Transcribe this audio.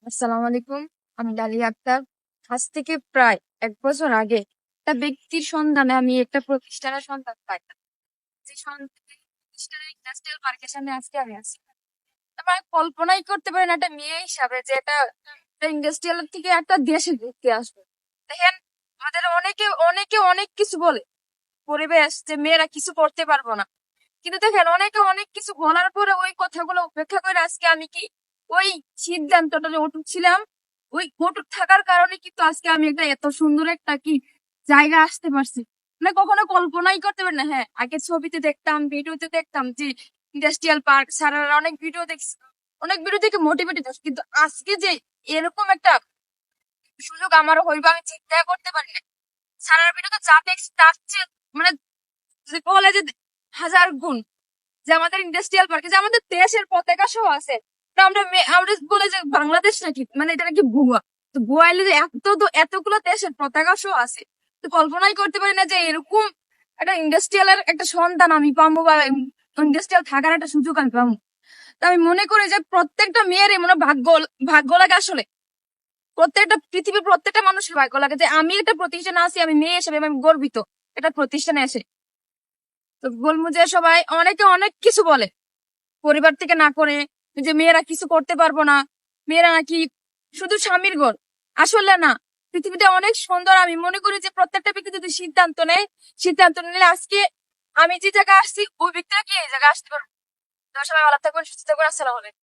আসসালামু আলাইকুম। আমি ডালিয়া আক্তার। আজ থেকে প্রায় 1 বছর আগে একটা ব্যক্তির সন্ধানে আমি একটা প্রতিষ্ঠানের সন্ধান পাই। যে প্রতিষ্ঠানের ইন্ডাস্ট্রিয়াল পার্কের সামনে আজকে আমি আছি। আমি কল্পনাই করতে পারি না একটা মেয়ে হিসাবে যে এটা ইন্ডাস্ট্রিয়াল থেকে একটা দেশে ঘুরতে আসবে। দেখেন, আমাদের অনেকে অনেকে অনেক কিছু বলে পরিবেশ যে মেয়েরা কিছু করতে পারবো না, কিন্তু দেখেন অনেকে অনেক কিছু বলার পরে ওই কথাগুলো উপেক্ষা করে আজকে আমি কি ওই সিদ্ধান্তটা যে অটুট ছিলাম, ওই অটুট থাকার কারণে কিন্তু আজকে আমি একটা এত সুন্দর একটা কি জায়গা আসতে পারছি। মানে কখনো কল্পনাই করতে পারি না। হ্যাঁ, আগে ছবিতে দেখতাম, ভিডিওতে দেখতাম যে ইন্ডাস্ট্রিয়াল পার্ক সারা অনেক ভিডিও দেখছি, অনেক ভিডিও দেখে মোটিভেটেড হচ্ছে, কিন্তু আজকে যে এরকম একটা সুযোগ আমার হইবে আমি চিন্তা করতে পারি না। সারা ভিডিওতে যা দেখছি তার চেয়ে মানে বলে যে হাজার গুণ যে আমাদের ইন্ডাস্ট্রিয়াল পার্কে যে আমাদের দেশের পতাকা সহ আছে। তো আমরা বলে যে বাংলাদেশ নাকি, মানে এটা নাকি গোয়া। তো গোয়া এলে যে এতগুলো দেশের পতাকা সহ আছে, তো কল্পনাই করতে পারি না যে এরকম একটা ইন্ডাস্ট্রিয়ালের একটা সন্ধান আমি পাবো বা ইন্ডাস্ট্রিয়াল থাকার একটা সুযোগ আমি পাবো। তো আমি মনে করি যে প্রত্যেকটা মেয়েরই মনে ভাগ্য ভাগ্য লাগে আসলে। প্রত্যেকটা পৃথিবীর প্রত্যেকটা মানুষের ভাগ্য লাগে যে আমি একটা প্রতিষ্ঠানে আছি, আমি মেয়ে হিসেবে আমি গর্বিত একটা প্রতিষ্ঠানে এসে। তো বলবো যে সবাই অনেকে অনেক কিছু বলে পরিবার থেকে না করে, যে মেয়েরা কিছু করতে পারবো না, মেয়েরা নাকি শুধু স্বামীর ঘর। আসলে না, পৃথিবীটা অনেক সুন্দর। আমি মনে করি যে প্রত্যেকটা ব্যক্তি যদি সিদ্ধান্ত নেয়, সিদ্ধান্ত নিলে আজকে আমি যে জায়গায় আসছি ওই ব্যক্তিরা কি এই জায়গায় আসতে পারবো। তো সবাই ভালো থাকবেন, সুস্থ থাকবেন। আসসালামু আলাইকুম।